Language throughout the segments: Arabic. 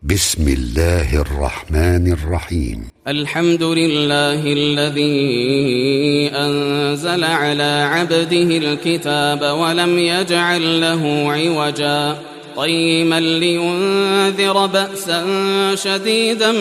بسم الله الرحمن الرحيم. الحمد لله الذي أنزل على عبده الكتاب ولم يجعل له عوجا قيما لينذر بأسا شديدا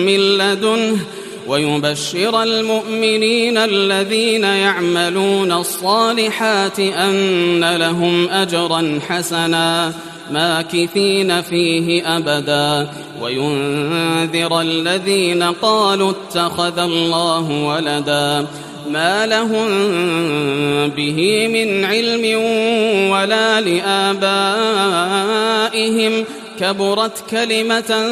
من لدنه ويبشر المؤمنين الذين يعملون الصالحات أن لهم أجرا حسنا ماكثين فيه أبدا وينذر الذين قالوا اتخذ الله ولدا ما لهم به من علم ولا لآبائهم كبرت كلمة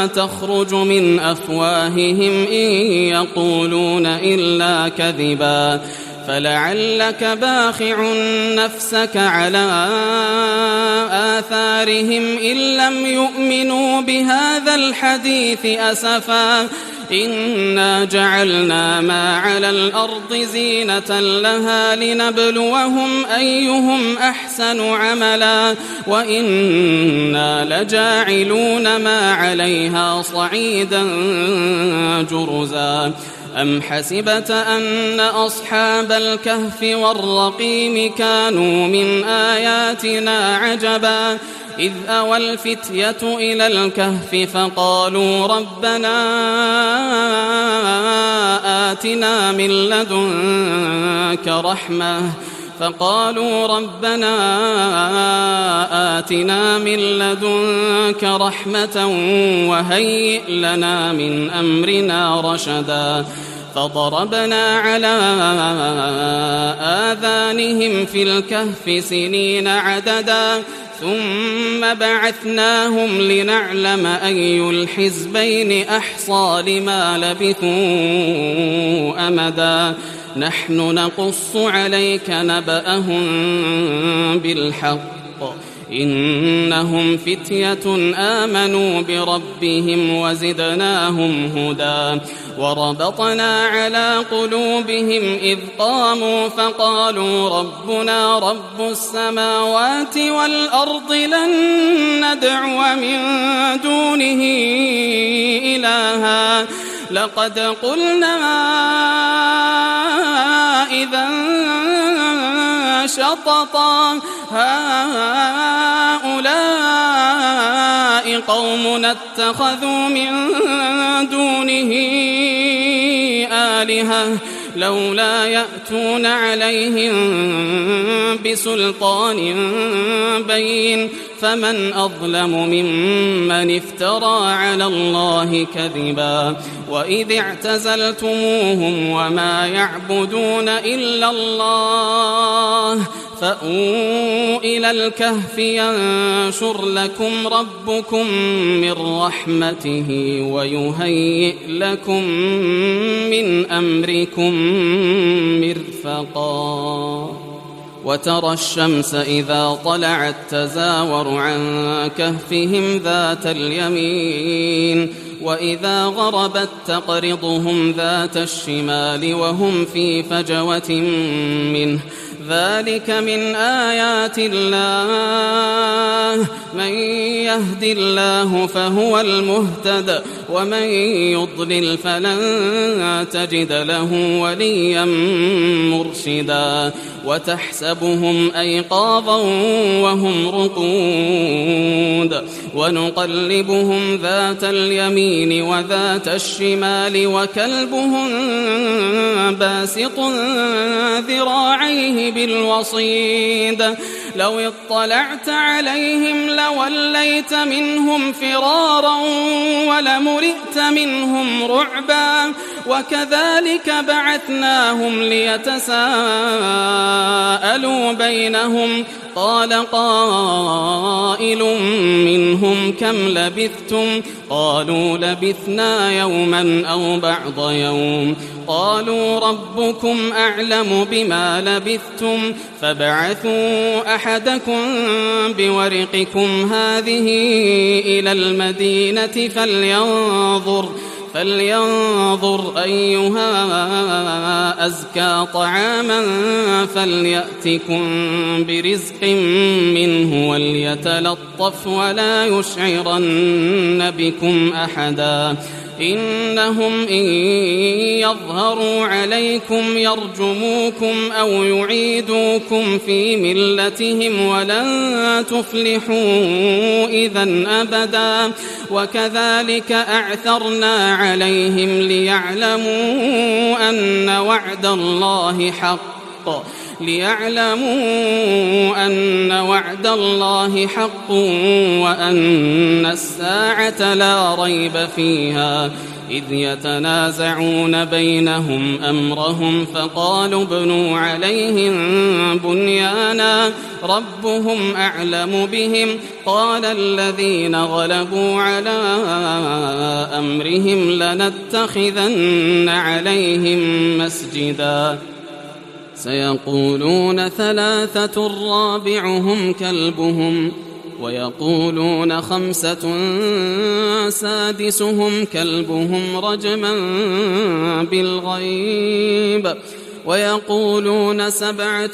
تخرج من أفواههم إن يقولون إلا كذبا فلعلك باخع نفسك على آثارهم إن لم يؤمنوا بهذا الحديث أسفا إنا جعلنا ما على الأرض زينة لها لنبلوهم أيهم أحسن عملا وإنا لجاعلون ما عليها صعيدا جرزا أم حسبت أن أصحاب الكهف والرقيم كانوا من آياتنا عجبا إذ أوى الفتية إلى الكهف فقالوا ربنا آتنا من لدنك رحمة وهيئ لنا من أمرنا رشدا فضربنا على آذانهم في الكهف سنين عددا ثم بعثناهم لنعلم أي الحزبين أحصى لما لبثوا أمدا نحن نقص عليك نبأهم بالحق إنهم فتية آمنوا بربهم وزدناهم هدى وربطنا على قلوبهم إذ قاموا فقالوا ربنا رب السماوات والأرض لن ندعو من دونه إلها لقد قلنا إذا شططا هؤلاء قومنا اتخذوا من دونه آلهة لولا يأتون عليهم بسلطان بين فمن أظلم ممن افترى على الله كذبا وإذ اعتزلتموهم وما يعبدون إلا الله فأووا إلى الكهف ينشر لكم ربكم من رحمته ويهيئ لكم من أمركم مرفقا وترى الشمس إذا طلعت تزاور عن كهفهم ذات اليمين وإذا غربت تقرضهم ذات الشمال وهم في فجوة منه ذلك من آيات الله من يهد الله فهو المهتد ومن يضلل فلن تجد له وليا مرشدا وتحسبهم أيقاظا وهم رقود ونقلبهم ذات اليمين وذات الشمال وكلبهم باسط ذراعيه بالوصيد لو اطلعت عليهم لوليت منهم فرارا ولملئت منهم رعبا وكذلك بعثناهم ليتساءلوا بينهم قال قائل منهم كم لبثتم قالوا لبثنا يوما أو بعض يوم قالوا ربكم أعلم بما لبثتم فابعثوا أحدكم بورقكم هذه إلى المدينة فلينظر أيها أزكى طعاما فليأتكم برزق منه وليتلطف ولا يشعرن بكم أحدا إنهم إن يظهروا عليكم يرجموكم أو يعيدوكم في ملتهم ولن تفلحوا إذن أبدا وكذلك أعثرنا عليهم ليعلموا أن وعد الله حق وأن الساعة لا ريب فيها إذ يتنازعون بينهم أمرهم فقالوا ابنوا عليهم بنيانا ربهم أعلم بهم قال الذين غلبوا على أمرهم لنتخذن عليهم مسجدا سيقولون 3 رابعهم كلبهم ويقولون 5 سادسهم كلبهم رجما بالغيب ويقولون 7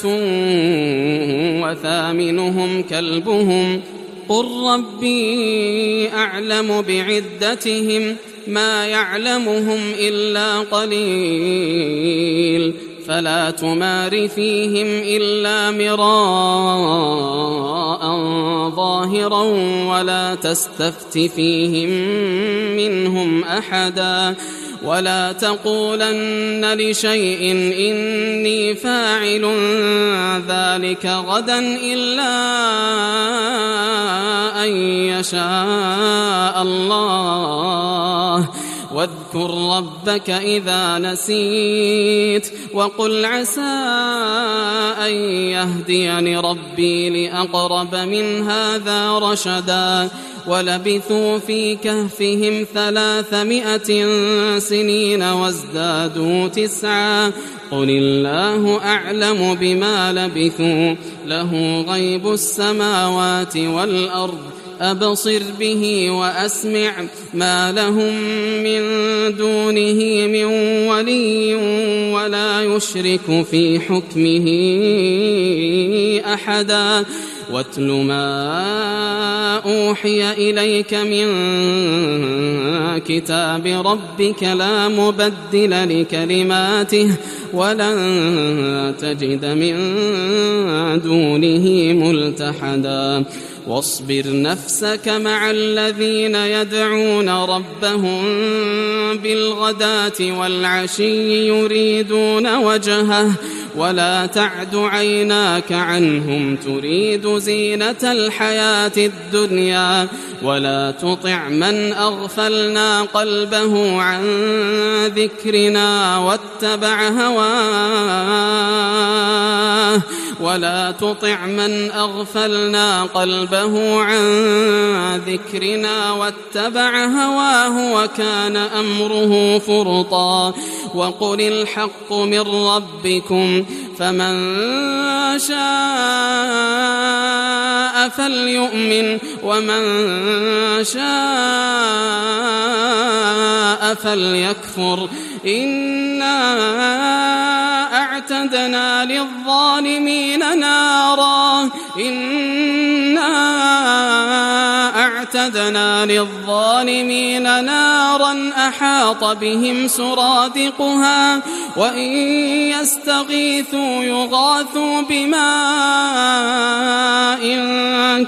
وثامنهم كلبهم قل ربي أعلم بعدتهم ما يعلمهم إلا قليل فلا تمار فيهم إلا مراء ظاهرا ولا تستفت فيهم منهم أحدا ولا تقولن لشيء إني فاعل ذلك غدا إلا أن يشاء الله واذكر ربك إذا نسيت وقل عسى أن يهديني ربي لأقرب من هذا رشدا ولبثوا في كهفهم 300 سنين وازدادوا 9 قل الله أعلم بما لبثوا له غيب السماوات والأرض أبصر به وأسمع ما لهم من دونه من ولي ولا يشرك في حكمه أحدا واتل ما أوحي إليك من كتاب ربك لا مبدل لكلماته ولن تجد من دونه ملتحدا واصبر نفسك مع الذين يدعون ربهم بالغداة والعشي يريدون وجهه ولا تعد عيناك عنهم تريد زينة الحياة الدنيا ولا تطع من أغفلنا قلبه عن ذكرنا واتبع هواه وكان أمره فرطا وقل الحق من ربكم فمن شاء فليؤمن ومن شاء فليكفر إنا أعتدنا للظالمين نارا أحاط بهم سرادقها وإن يستغيثوا يغاثوا بماء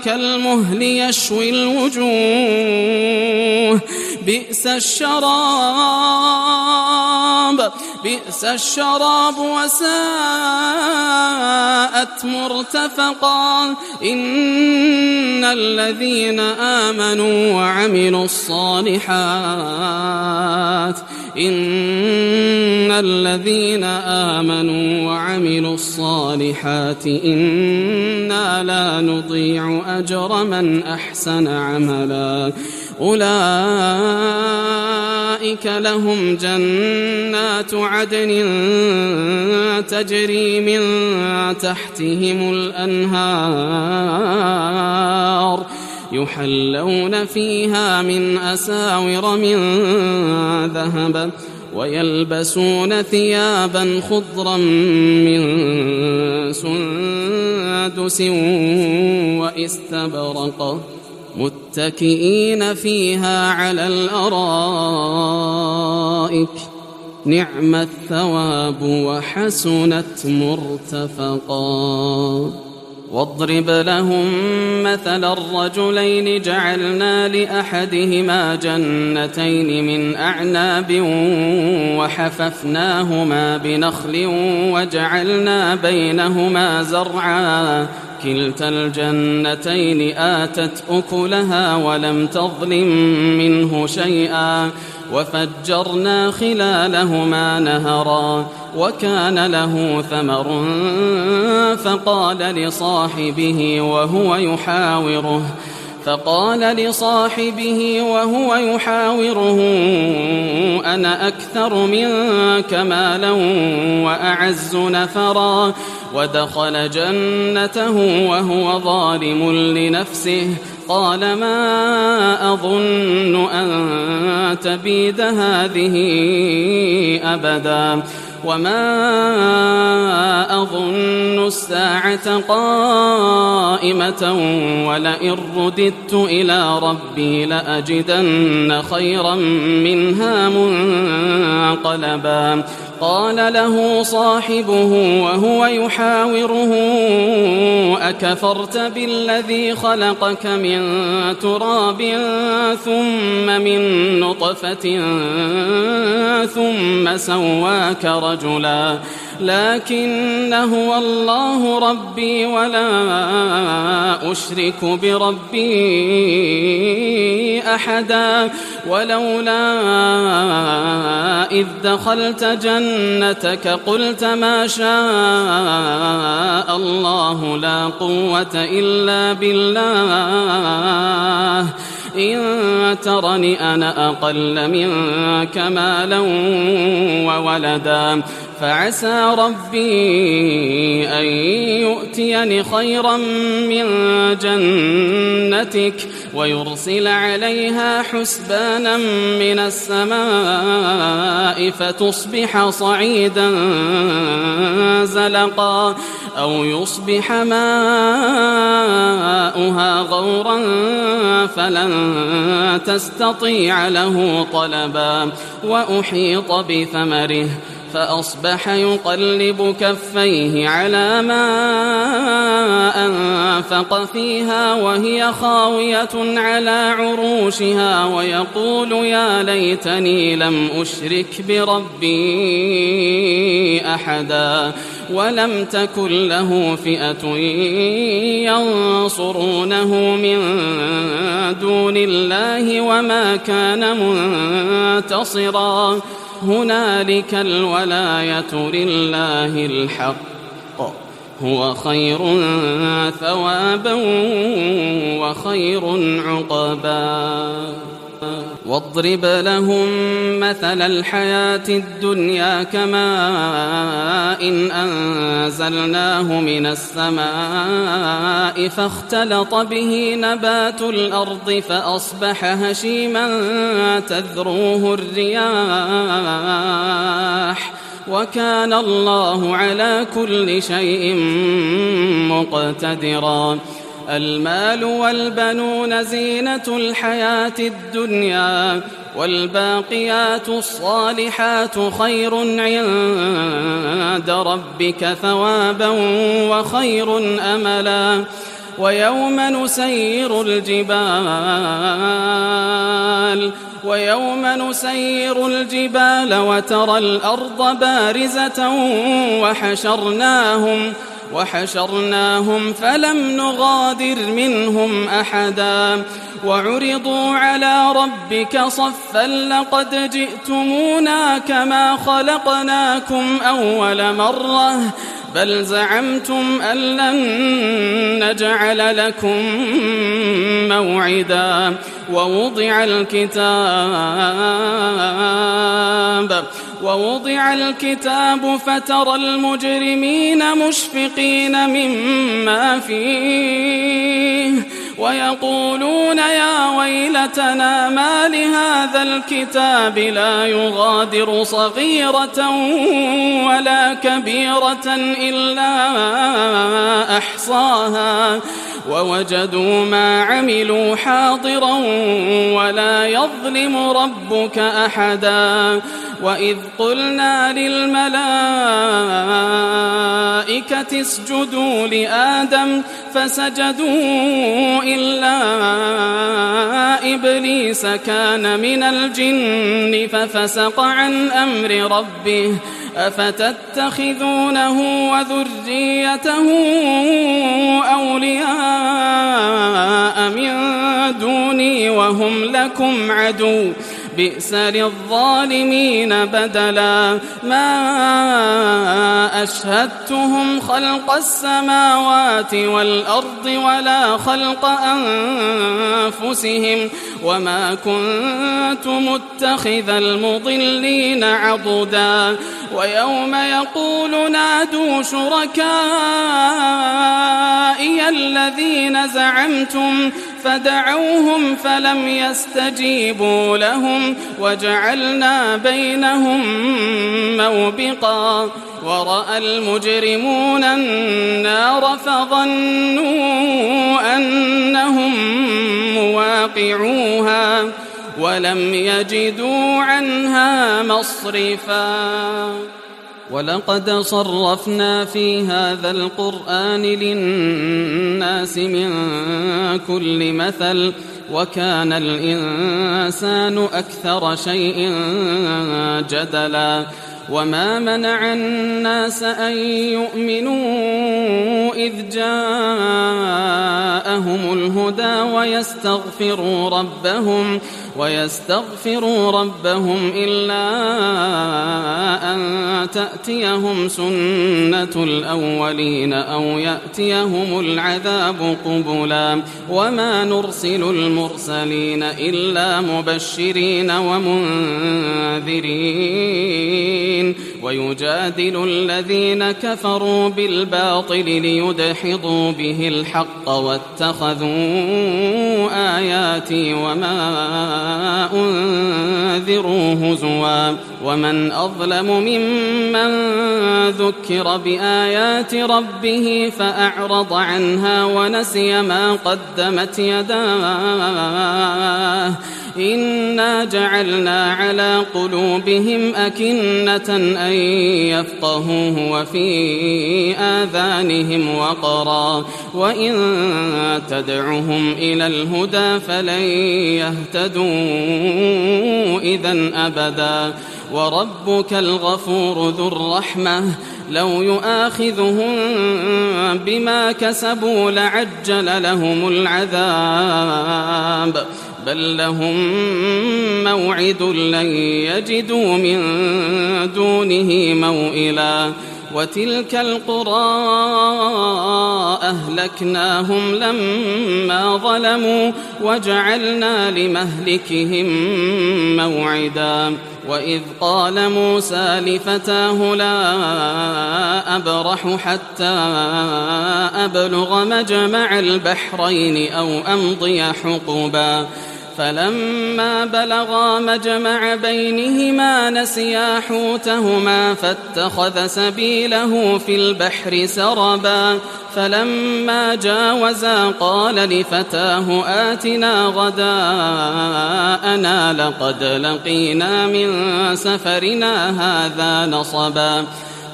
كالمهل يشوي الوجوه بئس الشراب وساءت مرتفقا إن الذين آمنوا وعملوا الصالحات إنا لا نضيع أجر من أحسن عملا أولئك لهم جنات عدن تجري من تحتهم الأنهار يحلون فيها من أساور من ذهب ويلبسون ثيابا خضرا من سندس وإستبرق متكئين فيها على الأرائك نعم الثواب وحسنت مرتفقا. واضرب لهم مثل الرجلين جعلنا لأحدهما جنتين من أعناب وحففناهما بنخل وجعلنا بينهما زرعا كلتا الجنتين آتت أكلها ولم تظلم منه شيئا وفجرنا خلالهما نهرا وكان له ثمر فقال لصاحبه وهو يحاوره أنا أكثر منك مالا وأعز نفرا ودخل جنته وهو ظالم لنفسه قال ما أظن أن تبيد هذه أبدا وما أظن الساعة قائمة ولئن رددت إلى ربي لأجدن خيرا منها منقلبا. قال له صاحبه وهو يحاوره أكفرت بالذي خلقك من تراب ثم من نطفة ثم سواك رجلا لكن هو الله ربي ولا أشرك بربي أحدا ولولا إذ دخلت جنتك قلت ما شاء الله لا قوة إلا بالله إن ترني أنا أقل منك مالا وولدا فعسى ربي أن يؤتيني خيرا من جنتك ويرسل عليها حسبانا من السماء فتصبح صعيدا زلقا أو يصبح ماؤها غورا فلن تستطيع له طلبا وأحيط بثمره فأصبح يقلب كفيه على ما أنفق فيها وهي خاوية على عروشها ويقول يا ليتني لم أشرك بربي أحدا ولم تكن له فئة ينصرونه من دون الله وما كان منتصرا. هنالك الولاية لله الحق هو خير ثوابا وخير عقبا. واضرب لهم مثل الحياة الدنيا كماء إن أنزلناه من السماء فاختلط به نبات الأرض فأصبح هشيما تذروه الرياح وكان الله على كل شيء مقتدرا. المال والبنون زينة الحياة الدنيا والباقيات الصالحات خير عند ربك ثوابا وخير أملا. ويوم نسير الجبال وترى الأرض بارزة وحشرناهم فلم نغادر منهم أحدا وعرضوا على ربك صفا لقد جئتمونا كما خلقناكم أول مرة بل زعمتم أن لن نجعل لكم موعدا. ووضع الكتاب فترى المجرمين مشفقين مما فيه ويقولون يا ويلتنا ما لهذا الكتاب لا يغادر صغيرة ولا كبيرة إلا أحصاها ووجدوا ما عملوا حاضرا ولا يظلم ربك أحدا. وإذ قلنا للملائكة اسجدوا لآدم فسجدوا إلا إبليس كان من الجن ففسق عن أمر ربه أفتتخذونه وذريته أولياء من دوني وهم لكم عدو بئس للظالمين بدلا. ما أشهدتهم خلق السماوات والأرض ولا خلق أنفسهم وما كنت متخذ المضلين عضدا. ويوم يقول نادوا شركائي الذين زعمتم فدعوهم فلم يستجيبوا لهم وجعلنا بينهم موبقا. ورأى المجرمون النار فظنوا أنهم مواقعوها ولم يجدوا عنها مصرفا. ولقد صرفنا في هذا القرآن للناس من كل مثل وكان الإنسان أكثر شيء جدلا. وما منع الناس أن يؤمنوا إذ جاءهم الهدى ويستغفروا ربهم إلا أن تأتيهم سنة الأولين أو يأتيهم العذاب قبلا. وما نرسل المرسلين إلا مبشرين ومنذرين ويجادل الذين كفروا بالباطل ليدحضوا به الحق واتخذوا آياتي وما أنذروا هزوا. ومن أظلم ممن ذكر بآيات ربه فأعرض عنها ونسي ما قدمت يداه إنا جعلنا على قلوبهم أكنة أن يفقهوه وفي آذانهم وقرا وإن تدعهم إلى الهدى فلن يهتدوا إذن أبدا. وربك الغفور ذو الرحمة لو يؤاخذهم بما كسبوا لعجل لهم العذاب بل لهم موعد لن يجدوا من دونه موئلا. وتلك القرى أهلكناهم لما ظلموا وجعلنا لمهلكهم موعدا. وإذ قال موسى لفتاه لا أبرح حتى أبلغ مجمع البحرين أو أمضي حقبا فلما بلغا مجمع بينهما نسيا حوتهما فاتخذ سبيله في البحر سربا فلما جاوزا قال لفتاه آتنا غداءنا لقد لقينا من سفرنا هذا نصبا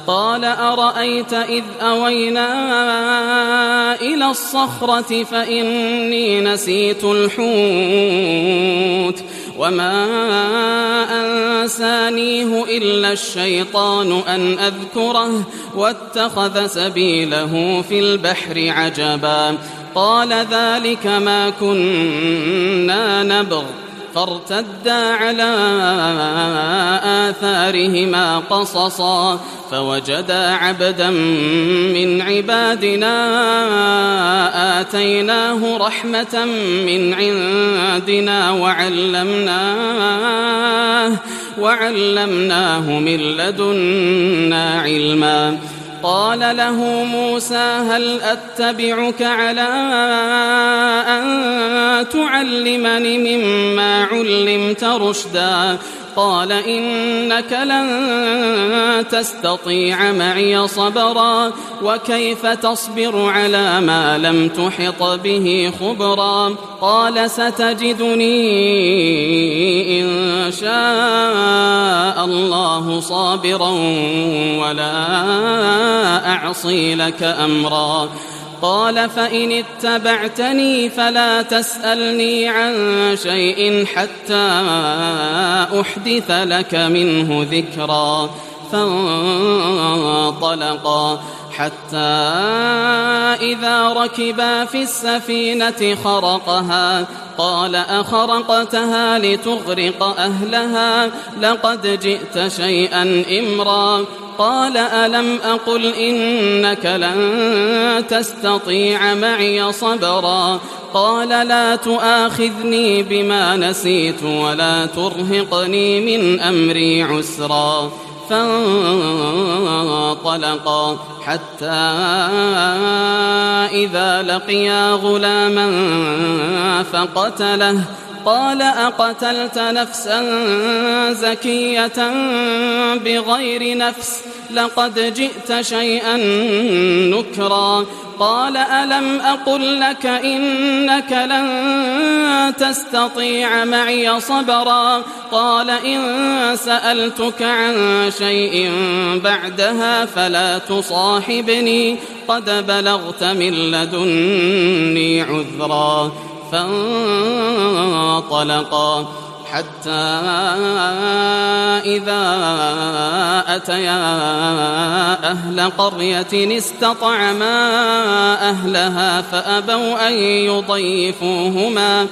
قال أرأيت إذ أوينا إلى الصخرة فإني نسيت الحوت وما أنسانيه إلا الشيطان أن أذكره واتخذ سبيله في البحر عجبا قال ذلك ما كنا نبغ فارتدا على آثارهما قصصا فوجدا عبدا من عبادنا آتيناه رحمة من عندنا وعلمناه من لدنا علما قال له موسى هل أتبعك على أن تعلمني مما علمت رشدا قال إنك لن تستطيع معي صبرا وكيف تصبر على ما لم تحط به خبرا قال ستجدني إن شاء الله صابرا ولا أعصي لك أمرا قال فإن اتبعتني فلا تسألني عن شيء حتى أحدث لك منه ذكرا فانطلقا حتى إذا ركبا في السفينة خرقها قال أخرقتها لتغرق أهلها لقد جئت شيئا إمرا قال ألم أقل إنك لن تستطيع معي صبرا قال لا تؤاخذني بما نسيت ولا ترهقني من أمري عسرا فانطلقا حتى إذا لقيا غلاما فقتله قال أقتلت نفسا زكية بغير نفس لقد جئت شيئا نكرا قال ألم أقل لك إنك لن تستطيع معي صبرا قال إن سألتك عن شيء بعدها فلا تصاحبني قد بلغت من لدني عذرا فانطلقا حتى إذا أتيا أهل قرية استطعما أهلها فأبوا أن يضيفوهما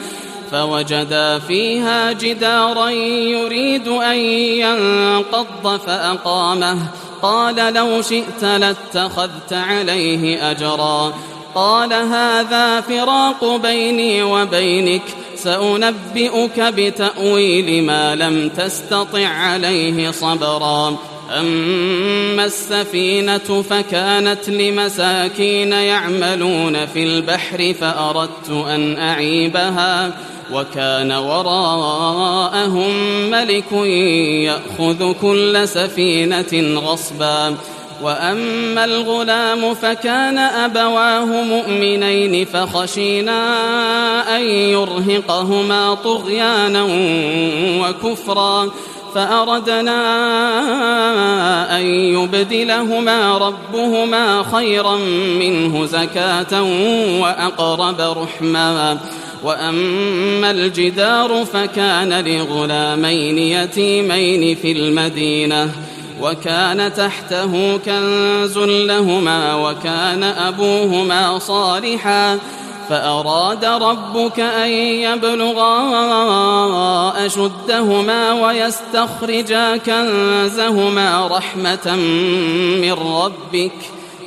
فوجدا فيها جدارا يريد أن ينقض فأقامه قال لو شئت لاتخذت عليه أجرا قال هذا فراق بيني وبينك سأنبئك بتأويل ما لم تستطع عليه صبرا أما السفينة فكانت لمساكين يعملون في البحر فأردت أن أعيبها وكان وراءهم ملك يأخذ كل سفينة غصبا وأما الغلام فكان أبواه مؤمنين فخشينا أن يرهقهما طغيانا وكفرا فأردنا أن يبدلهما ربهما خيرا منه زكاة وأقرب رحما وأما الجدار فكان لغلامين يتيمين في المدينة وكان تحته كنز لهما وكان أبوهما صالحا فأراد ربك أن يبلغا أشدهما ويستخرجا كنزهما رحمة من ربك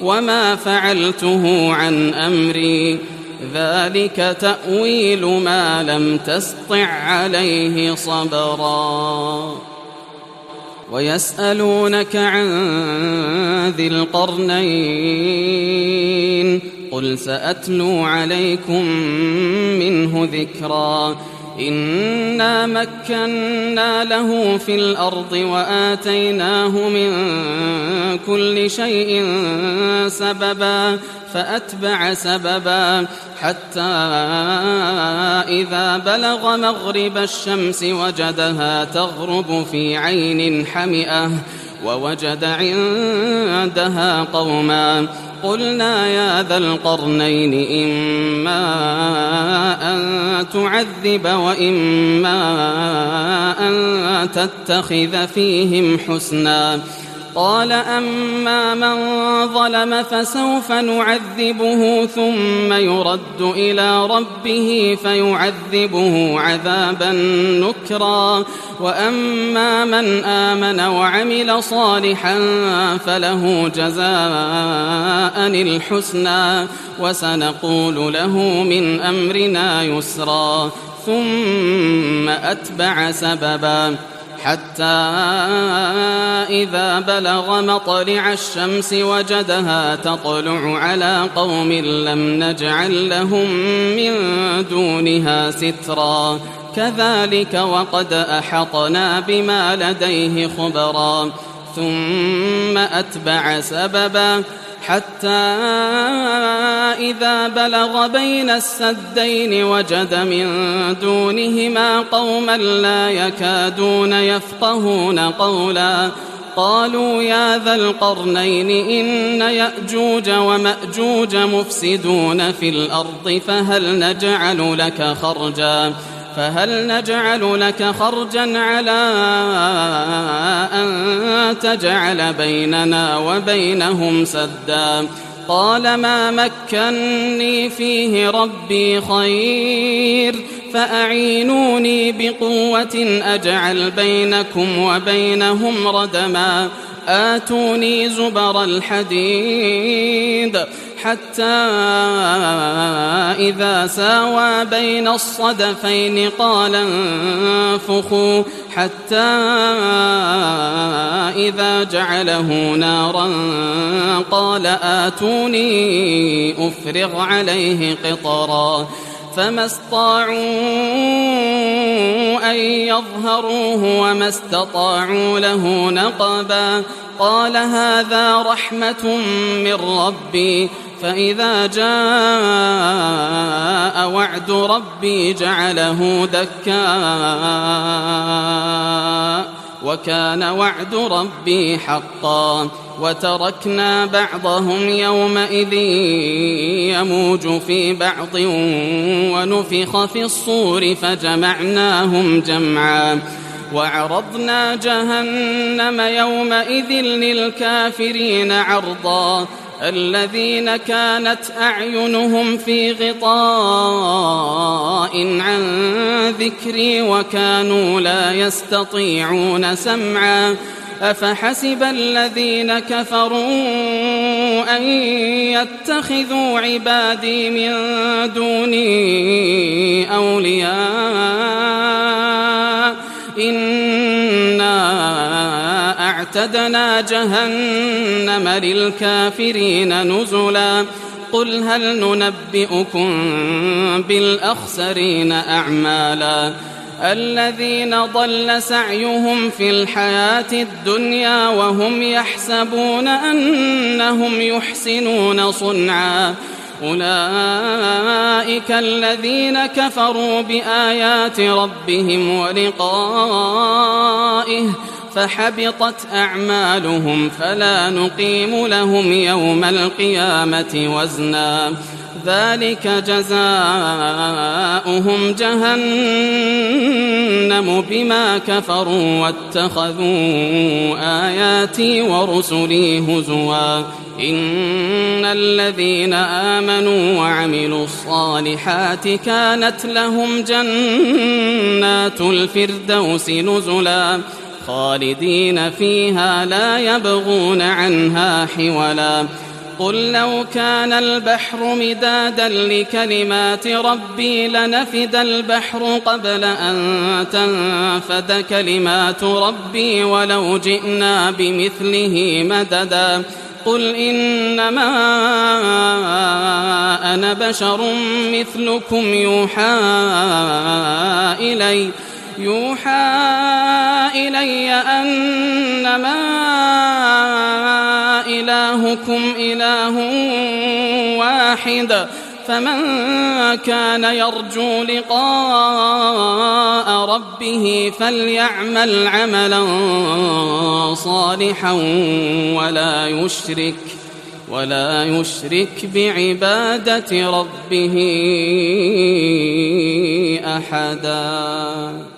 وما فعلته عن أمري ذلك تأويل ما لم تسطع عليه صبرا ويسألونك عن ذي القرنين قل سأتلو عليكم منه ذكرا إنا مكنا له في الأرض وآتيناه من كل شيء سببا فأتبع سببا حتى إذا بلغ مغرب الشمس وجدها تغرب في عين حمئة ووجد عندها قوما قلنا يا ذا القرنين إما أن تعذب وإما أن تتخذ فيهم حسنا قال أما من ظلم فسوف نعذبه ثم يرد إلى ربه فيعذبه عذابا نكرا وأما من آمن وعمل صالحا فله جزاء الحسنى وسنقول له من أمرنا يسرا ثم أتبع سببا حتى إذا بلغ مطلع الشمس وجدها تطلع على قوم لم نجعل لهم من دونها سترا كذلك وقد أحطنا بما لديه خبرا ثم أتبع سببا حتى إذا بلغ بين السدين وجد من دونهما قوما لا يكادون يفقهون قولا قالوا يا ذا القرنين إن يأجوج ومأجوج مفسدون في الأرض فهل نجعل لك خرجا على أن تجعل بيننا وبينهم سدا قال ما مكني فيه ربي خير فأعينوني بقوة أجعل بينكم وبينهم ردما آتوني زبر الحديد حتى إذا ساوى بين الصدفين قال انفخوا حتى إذا جعله نارا قال آتوني أفرغ عليه قطرا فما استطاعوا أن يظهروه وما استطاعوا له نقبا قال هذا رحمة من ربي فإذا جاء وعد ربي جعله دكا وكان وعد ربي حقا وتركنا بعضهم يومئذ يموج في بعض ونفخ في الصور فجمعناهم جمعا وعرضنا جهنم يومئذ للكافرين عرضا الذين كانت أعينهم في غطاء عن ذكري وكانوا لا يستطيعون سمعا أفحسب الذين كفروا أن يتخذوا عبادي من دوني أولياء إنا أعتدنا جهنم للكافرين نزلا قل هل ننبئكم بالأخسرين أعمالا الذين ضل سعيهم في الحياة الدنيا وهم يحسبون أنهم يحسنون صنعا أولئك الذين كفروا بآيات ربهم ولقائه فحبطت أعمالهم فلا نقيم لهم يوم القيامة وزنا ذلك جزاؤهم جهنم بما كفروا واتخذوا آياتي ورسلي هزوا إن الذين آمنوا وعملوا الصالحات كانت لهم جنات الفردوس نزلا خالدين فيها لا يبغون عنها حولا قل لو كان البحر مدادا لكلمات ربي لنفد البحر قبل أن تنفد كلمات ربي ولو جئنا بمثله مددا قل إنما أنا بشر مثلكم يوحى إلي أنما إلهكم إله واحد فمن كان يرجو لقاء ربه فليعمل عملا صالحا ولا يشرك بعبادة ربه أحدا.